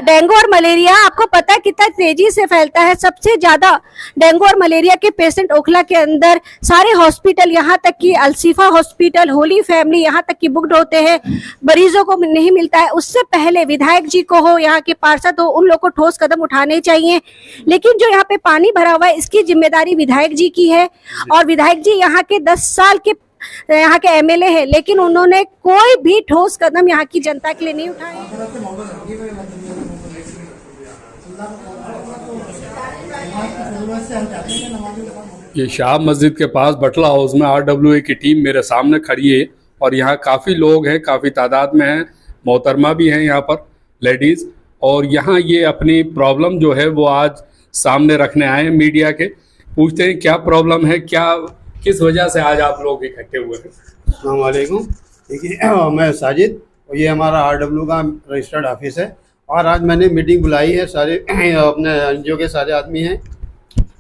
Dengue और malaria आपको पता है कितना तेजी से फैलता है। सबसे ज्यादा डेंगू और मलेरिया के पेशेंट ओखला के अंदर सारे हॉस्पिटल, यहाँ तक कि अलसीफा हॉस्पिटल, होली फैमिली, यहाँ तक कि बुक्ड होते हैं, मरीजों को नहीं मिलता है। उससे पहले विधायक जी को हो, यहाँ के पार्षद हो, उन लोग को ठोस कदम उठाने चाहिए। लेकिन जो यहाँ पे पानी भरा हुआ है इसकी जिम्मेदारी विधायक जी की है, और विधायक जी यहाँ के 10 साल के यहाँ के एमएलए है, लेकिन उन्होंने कोई भी ठोस कदम यहाँ की जनता के लिए नहीं उठाए। ये शाह मस्जिद के पास बटला हाउस में RWA की टीम मेरे सामने खड़ी है और यहाँ काफ़ी लोग हैं, काफ़ी तादाद में हैं, मोहतरमा भी हैं यहाँ पर लेडीज़, और यहाँ ये अपनी प्रॉब्लम जो है वो आज सामने रखने आए हैं मीडिया के। पूछते हैं क्या प्रॉब्लम है, क्या किस वजह से आज आप लोग इकट्ठे हुए हैं। अस्सलाम वालेकुम। देखिए मैं साजिद, और ये हमारा RW का रजिस्टर्ड ऑफिस है, और आज मैंने मीटिंग बुलाई है। सारे अपने NGO के सारे आदमी हैं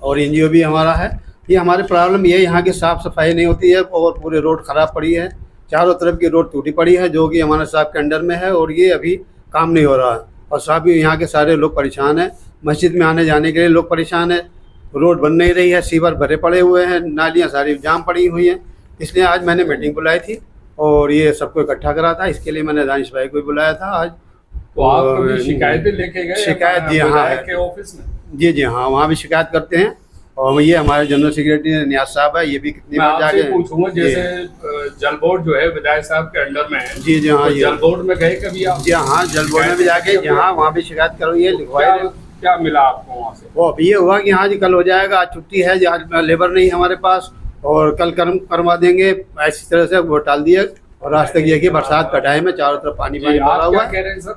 और NGO भी हमारा है। ये हमारी प्रॉब्लम ये है, यहाँ की साफ़ सफाई नहीं होती है और पूरे रोड ख़राब पड़ी है, चारों तरफ की रोड टूटी पड़ी है, जो कि हमारे साहब के अंडर में है, और ये अभी काम नहीं हो रहा है। और साहब यहाँ के सारे लोग परेशान हैं, मस्जिद में आने जाने के लिए लोग परेशान हैं, रोड बन नहीं रही है, सीवर भरे पड़े हुए हैं, नालियाँ सारी जाम पड़ी हुई हैं। इसलिए आज मैंने मीटिंग बुलाई थी और ये सबको इकट्ठा करा था। इसके लिए मैंने दानिश भाई को बुलाया था आज। तो आप कभी शिकायतें लेके गए? शिकायत जी हाँ के ऑफिस में? जी हाँ, वहाँ भी शिकायत करते हैं। और ये हमारे जनरल सेक्रेटरी नियाज साहब है, ये भी कितनी बार जाके पूछूंगा, जैसे जल बोर्ड जो है विधायक साहब के अंडर में है। जी हाँ, तो जल बोर्ड में गए कभी आप? जी हाँ, जल बोर्ड में भी जाके जहाँ वहाँ भी शिकायत करो, ये लिखवाई। क्या मिला आपको वहाँ से? वो अभी ये हुआ कि हाँ जी कल हो जाएगा, आज छुट्टी है, आज लेबर नहीं है हमारे पास, और कल करवा देंगे, ऐसी तरह से वो टाल दिया। और आज तक ये कि बरसात का टाइम है, चारों तरफ पानी भरा हुआ है। कह रहे हैं सर?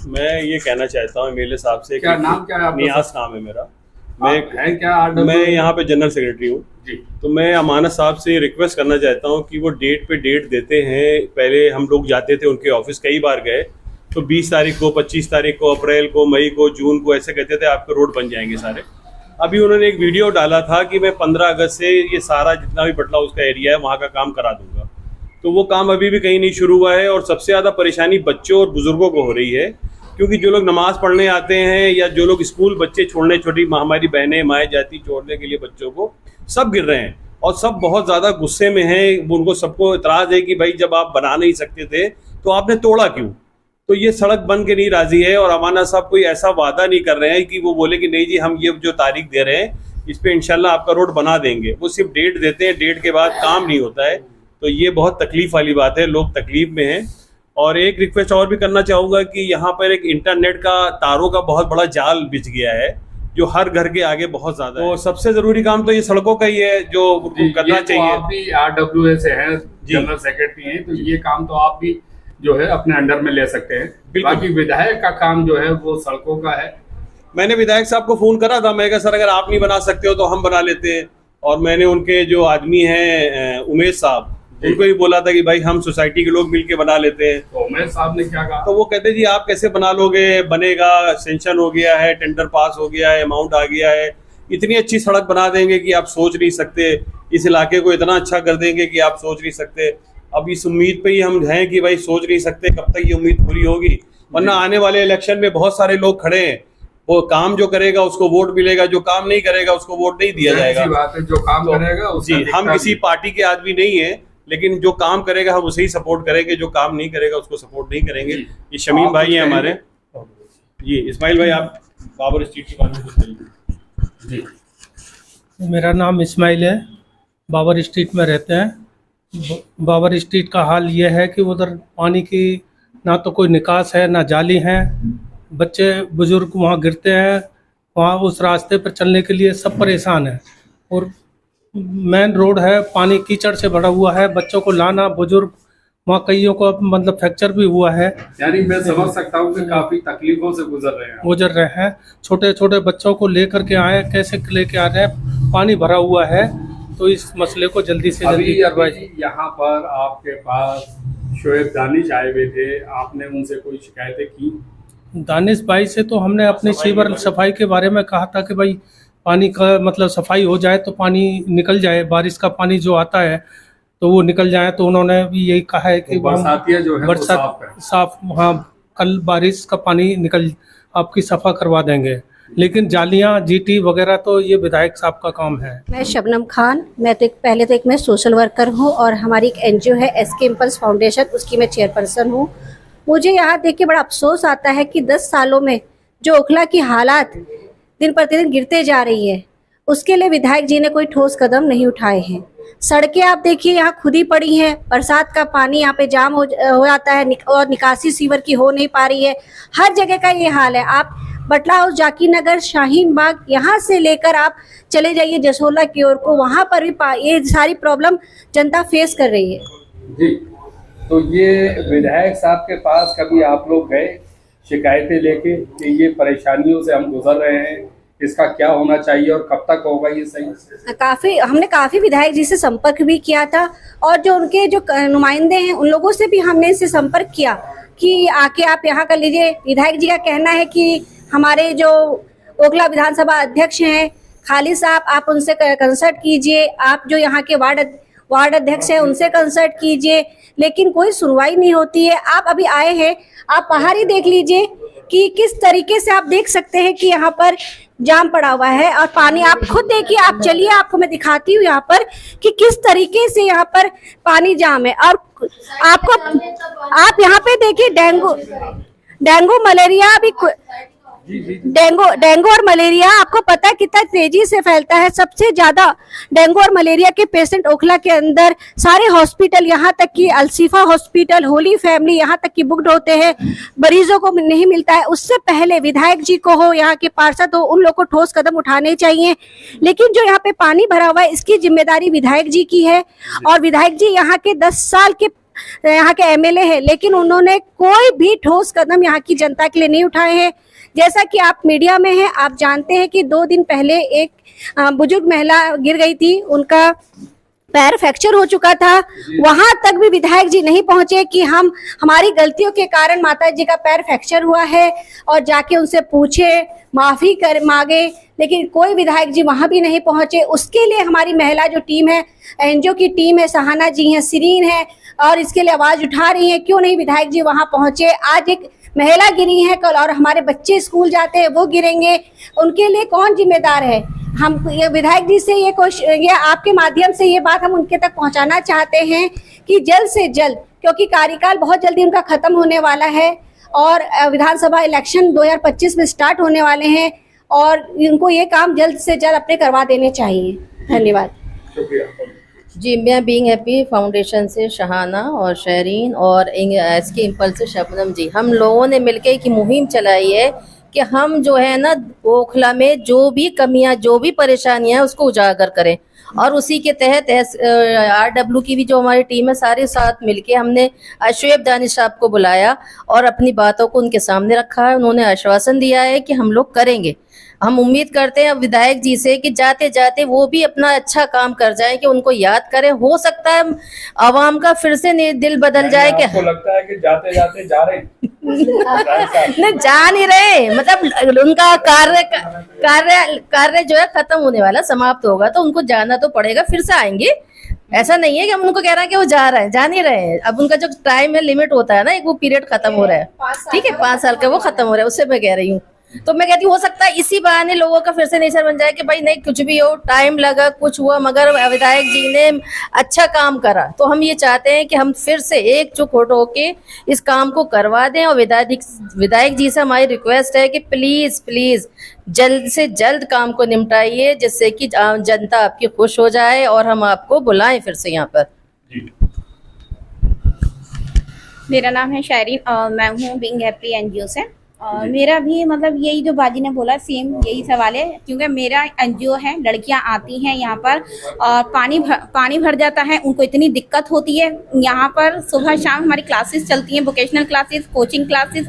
मैं ये कहना चाहता हूँ एमएलए साहब से। क्या नाम क्या है आपका? नियाज नाम है मेरा। मैं यहाँ पे जनरल सेक्रेटरी हूँ जी। तो मैं अमानत साहब से रिक्वेस्ट करना चाहता हूँ कि वो डेट पे डेट देते हैं। पहले हम लोग जाते थे उनके ऑफिस, कई बार गए, तो 20 तारीख को, 25 तारीख को, अप्रैल को, मई को, जून को ऐसे कहते थे आपके रोड बन जाएंगे सारे। अभी उन्होंने एक वीडियो डाला था कि मैं 15 अगस्त से ये सारा जितना भी बटला उसका एरिया है वहाँ का काम करा दूंगा। तो वो काम अभी भी कहीं नहीं शुरू हुआ है, और सबसे ज़्यादा परेशानी बच्चों और बुजुर्गों को हो रही है, क्योंकि जो लोग नमाज पढ़ने आते हैं या जो लोग स्कूल बच्चे छोड़ने, छोटी हमारी बहनें माएँ जाती छोड़ने के लिए बच्चों को, सब गिर रहे हैं और सब बहुत ज़्यादा गुस्से में हैं। उनको सबको इतराज़ है कि भाई जब आप बना नहीं सकते थे तो आपने तोड़ा क्यों। तो ये सड़क बन के नहीं राजी है, और अमाना साहब कोई ऐसा वादा नहीं कर रहे हैं कि वो बोले कि नहीं जी हम ये जो तारीख दे रहे हैं इस पे इंशाल्लाह आपका रोड बना देंगे। वो सिर्फ डेट देते हैं, डेट के बाद काम नहीं होता है। तो ये बहुत तकलीफ वाली बात है, लोग तकलीफ में हैं। और एक रिक्वेस्ट और भी करना चाहूँगा कि यहाँ पर एक इंटरनेट का तारों का बहुत बड़ा जाल बिछ गया है, जो हर घर के आगे बहुत ज्यादा है। तो सबसे जरूरी काम तो ये सड़कों का ही है जो करना चाहिए। आप भी RWA से हैं, जनरल सेक्रेटरी हैं, तो ये काम तो आप भी जो है अपने अंडर में ले सकते हैं। बाकी विधायक का काम जो है वो सड़कों का है। मैंने विधायक साहब को फोन करा था, मैं कहा सर अगर आप नहीं बना सकते हो तो हम बना लेते हैं। और मैंने उनके जो आदमी हैं उमेश साहब, उनको भी बोला था कि भाई हम सोसाइटी के लोग मिलके बना लेते हैं। तो उमेश साहब ने क्या कहा? तो वो कहते जी आप कैसे बना लोगे, बनेगा, सेंक्शन हो गया है, टेंडर पास हो गया है, अमाउंट आ गया है, इतनी अच्छी सड़क बना देंगे कि आप सोच नहीं सकते, इस इलाके को इतना अच्छा कर देंगे कि आप सोच नहीं सकते। अब इस उम्मीद पे ही हम हैं कि भाई सोच नहीं सकते कब तक ये उम्मीद पूरी होगी, वरना आने वाले इलेक्शन में बहुत सारे लोग खड़े हैं, वो काम जो करेगा उसको वोट मिलेगा, जो काम नहीं करेगा उसको वोट नहीं दिया जाएगा। बात है, जो काम करेगा जी, हम किसी पार्टी के आदमी नहीं है, लेकिन जो काम करेगा हम उसे ही सपोर्ट करेंगे, जो काम नहीं करेगा उसको सपोर्ट नहीं करेंगे। ये शमीम भाई हैं हमारे। जी इस्माइल भाई आप बाबर स्ट्रीट के बारे में कुछ कहिए। जी मेरा नाम इस्माइल है, बाबर स्ट्रीट में रहते हैं। बाबर स्ट्रीट का हाल ये है कि उधर पानी की ना तो कोई निकास है ना जाली है, बच्चे बुजुर्ग वहाँ गिरते हैं, वहाँ उस रास्ते पर चलने के लिए सब परेशान हैं। और मेन रोड है, पानी कीचड़ से भरा हुआ है, बच्चों को लाना, बुजुर्ग वहाँ कईयों को मतलब फ्रैक्चर भी हुआ है। यानी मैं समझ सकता हूँ कि काफी तकलीफों से गुजर रहे हैं। छोटे छोटे बच्चों को लेकर के आए, कैसे लेके आ रहे हैं, पानी भरा हुआ है। तो इस मसले को जल्दी से जल्दी करवाइए। यहाँ पर आपके पास शोएब दानिश आए हुए थे, आपने उनसे कोई शिकायतें की? दानिश भाई से तो हमने अपनी सीवर सफाई के बारे में कहा था कि भाई पानी का मतलब सफाई हो जाए तो पानी निकल जाए, बारिश का पानी जो आता है तो वो निकल जाए। तो उन्होंने भी यही कहा है कि बरसातिया जो है बरसात साफ, हाँ कल बारिश का पानी निकल आपकी सफ़ा करवा देंगे, लेकिन जालियाँ जीटी वगैरह तो ये विधायक साहब का काम है। मैं शबनम खान, मैं मैं सोशल वर्कर हूँ और हमारी एक एनजीओ है एसके इम्पल्स फाउंडेशन, उसकी मैं चेयरपर्सन हूँ। मुझे यहाँ देख के बड़ा अफसोस आता है कि 10 सालों में जो ओखला की हालात दिन प्रतिदिन गिरते जा रही है, उसके लिए विधायक जी ने कोई ठोस कदम नहीं उठाए हैं। सड़कें आप देखिए यहाँ खुदी पड़ी हैं, बरसात का पानी यहाँ पे जाम हो जाता है और निकासी सीवर की हो नहीं पा रही है। हर जगह का ये हाल है। आप बटला हाउस, जाकिर नगर, शाहीन बाग, यहाँ से लेकर आप चले जाइए जसोला की ओर को, वहाँ पर भी ये सारी प्रॉब्लम जनता फेस कर रही है। जी, तो ये विधायक साहब के पास कभी आप लोग गए शिकायतें लेके कि ये परेशानियों से हम गुजर रहे हैं, इसका क्या होना चाहिए और कब तक होगा ये सही? हमने काफी विधायक जी से संपर्क भी किया था और जो उनके जो नुमाइंदे हैं उन लोगों से भी हमने इससे संपर्क किया कि आके आप यहाँ कर लीजिए। विधायक जी का कहना है कि हमारे जो ओखला विधानसभा अध्यक्ष हैं खालिद साहब, आप उनसे कंसल्ट कीजिए, आप जो यहाँ के वार्ड अध्यक्ष हैं उनसे कंसल्ट कीजिए, लेकिन कोई सुनवाई नहीं होती है। आप अभी आए हैं, आप बाहर ही देख लीजिए कि किस तरीके से आप देख सकते हैं कि यहाँ पर जाम पड़ा हुआ है और पानी आप खुद देखिए, आप चलिए, आपको मैं दिखाती हूँ यहाँ पर कि किस तरीके से यहाँ पर पानी जाम है। और आपको आप यहाँ पे देखिए डेंगू मलेरिया भी डेंगू और मलेरिया आपको पता है कितना तेजी से फैलता है। सबसे ज्यादा डेंगू और मलेरिया के पेशेंट ओखला के अंदर सारे हॉस्पिटल, यहाँ तक कि अल्सीफा हॉस्पिटल, होली फैमिली, यहाँ तक कि बुक्ड होते हैं, मरीजों को नहीं मिलता है। उससे पहले विधायक जी को हो, यहाँ के पार्षद हो, उन लोग को ठोस कदम उठाने चाहिए। लेकिन जो यहाँ पे पानी भरा हुआ है इसकी जिम्मेदारी विधायक जी की है और विधायक जी यहाँ के 10 साल के यहाँ के एमएलए हैं, लेकिन उन्होंने कोई भी ठोस कदम यहाँ की जनता के लिए नहीं उठाए हैं। जैसा कि आप मीडिया में हैं, आप जानते हैं कि 2 दिन पहले एक बुजुर्ग महिला गिर गई थी, उनका पैर फ्रैक्चर हो चुका था, वहां तक भी विधायक जी नहीं पहुंचे कि हमारी गलतियों के कारण माता जी का पैर फ्रैक्चर हुआ है और जाके उनसे पूछे, माफी मांगे, लेकिन कोई विधायक जी वहां भी नहीं पहुंचे। उसके लिए हमारी महिला जो टीम है, एनजीओ की टीम है, सहाना जी हैं, सिरीन है, और इसके लिए आवाज उठा रही है, क्यों नहीं विधायक जी वहां पहुंचे। आज एक महिला गिरी है कल, और हमारे बच्चे स्कूल जाते हैं वो गिरेंगे, उनके लिए कौन जिम्मेदार है? हम ये विधायक जी से ये आपके माध्यम से ये बात हम उनके तक पहुंचाना चाहते हैं कि जल्द से जल्द, क्योंकि कार्यकाल बहुत जल्दी उनका खत्म होने वाला है और विधानसभा इलेक्शन 2025 में स्टार्ट होने वाले हैं और इनको ये काम जल्द से जल्द अपने करवा देने चाहिए। धन्यवाद। जी, मैं बीइंग हैप्पी फाउंडेशन से शहाना और शहरीन और एसके इम्पल्स से शबनम जी, हम लोगों ने मिलकर एक मुहिम चलाई है कि हम जो है ना ओखला में जो भी कमियां, जो भी परेशानियां हैं उसको उजागर करें, और उसी के तहत आरडब्ल्यू की भी जो हमारी टीम है सारे साथ मिलके हमने शुएब दानिश साहब को बुलाया और अपनी बातों को उनके सामने रखा है। उन्होंने आश्वासन दिया है कि हम लोग करेंगे। हम उम्मीद करते हैं विधायक जी से कि जाते जाते वो भी अपना अच्छा काम कर जाए, कि उनको याद करें। हो सकता है आवाम का फिर से दिल बदल जाए। कि आपको लगता है कि जाते जाते जा रहे नहीं, जा नहीं रहे, मतलब उनका कार्य जो है खत्म होने वाला, समाप्त होगा, तो उनको जाना तो पड़ेगा, फिर से आएंगे। ऐसा नहीं है कि हम उनको कह रहे हैं कि वो जा रहे हैं, जा नहीं रहे हैं। अब उनका जो टाइम है, लिमिट होता है ना, एक वो पीरियड खत्म हो रहा है, ठीक है, 5 साल का वो खत्म हो रहा है, उससे मैं कह रही हूँ। तो मैं कहती हूँ हो सकता है इसी बहाने लोगों का फिर से नेचर बन जाए कि भाई नहीं, कुछ भी हो, टाइम लगा, कुछ हुआ, मगर विधायक जी ने अच्छा काम करा। तो हम ये चाहते हैं कि हम फिर से एकजुट होके इस काम को करवा दें, और विधायक जी से हमारी रिक्वेस्ट है कि प्लीज प्लीज जल्द से जल्द काम को निपटाइए, जिससे कि जनता आपकी खुश हो जाए और हम आपको बुलाएं फिर से यहाँ पर। मेरा नाम है शायरीन और मैं हूँ बीइंग हैप्पी एनजीओ से। मेरा भी मतलब यही जो बाजी ने बोला सेम यही सवाल है, क्योंकि मेरा एनजीओ है, लड़कियां आती हैं यहाँ पर और पानी भर जाता है, उनको इतनी दिक्कत होती है। यहाँ पर सुबह शाम हमारी क्लासेस चलती हैं, वोकेशनल क्लासेस, कोचिंग क्लासेस,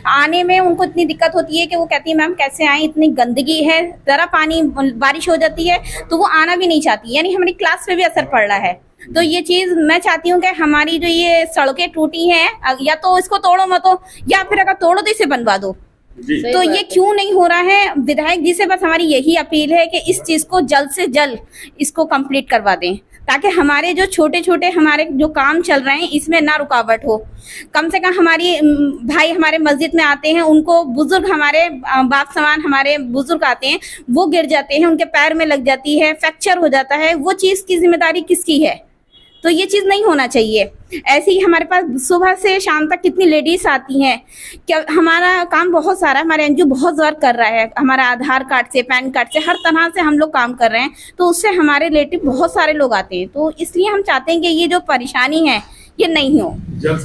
आने में उनको इतनी दिक्कत होती है कि वो कहती है मैम कैसे आए, इतनी गंदगी है, ज़रा पानी बारिश हो जाती है तो वो आना भी नहीं चाहती, यानी हमारी क्लास पे भी असर पड़ रहा है। तो ये चीज मैं चाहती हूँ कि हमारी जो ये सड़कें टूटी हैं, या तो इसको तोड़ो मत, या फिर अगर तोड़ो तो इसे बनवा दो। तो ये क्यों नहीं हो रहा है? विधायक जी से बस हमारी यही अपील है कि इस चीज को जल्द से जल्द इसको कंप्लीट करवा दें, ताकि हमारे जो छोटे छोटे हमारे जो काम चल रहे हैं इसमें ना रुकावट हो। कम से कम हमारी भाई हमारे मस्जिद में आते हैं, उनको बुजुर्ग हमारे बाप समान हमारे बुजुर्ग आते हैं, वो गिर जाते हैं, उनके पैर में लग जाती है, फ्रैक्चर हो जाता है, वो चीज़ की जिम्मेदारी किसकी है? तो ये चीज़ नहीं होना चाहिए। ऐसे ही हमारे पास सुबह से शाम तक कितनी लेडीज आती हैं, क्या हमारा काम बहुत सारा है, हमारा एनजीओ बहुत वर्क कर रहा है, हमारा आधार कार्ड से पैन कार्ड से हर तरह से हम लोग काम कर रहे हैं, तो उससे हमारे रिलेटिव बहुत सारे लोग आते हैं। तो इसलिए हम चाहते हैं कि ये जो परेशानी है ये नहीं हो, जल्द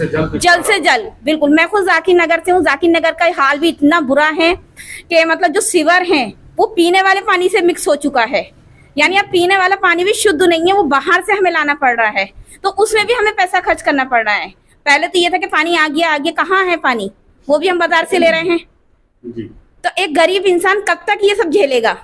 से जल्द। बिल्कुल, मैं खुद जाकिर नगर से हूँ, जाकिर नगर का हाल भी इतना बुरा है कि मतलब जो सीवर हैं वो पीने वाले पानी से मिक्स हो चुका है, यानी अब पीने वाला पानी भी शुद्ध नहीं है, वो बाहर से हमें लाना पड़ रहा है, तो उसमें भी हमें पैसा खर्च करना पड़ रहा है। पहले तो ये था कि पानी आ गया, आगे कहाँ है पानी, वो भी हम बाजार से ले रहे हैं जी। तो एक गरीब इंसान कब तक ये सब झेलेगा?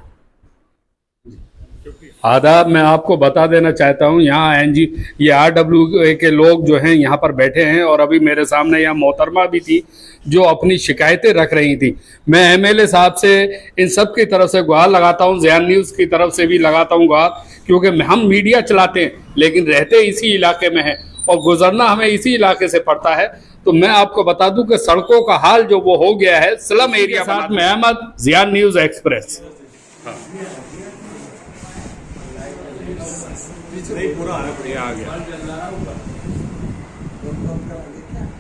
आदाब, मैं आपको बता देना चाहता हूँ, यहाँ ये RWA के लोग जो हैं यहाँ पर बैठे हैं, और अभी मेरे सामने यहाँ मोहतरमा भी थी जो अपनी शिकायतें रख रही थी। मैं MLA साहब से इन सब की तरफ से गुहार लगाता हूँ, ज़ियान न्यूज़ की तरफ से भी लगाता हूँ गुहार, क्योंकि हम मीडिया चलाते हैं लेकिन रहते इसी इलाके में हैं और गुजरना हमें इसी इलाके से पड़ता है। तो मैं आपको बता दूं कि सड़कों का हाल जो वो हो गया है स्लम एरिया। साथ में अहमद, ज़ियान न्यूज़ एक्सप्रेस। नहीं पूरा आना पड़ेगा, आ गया।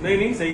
नहीं सही।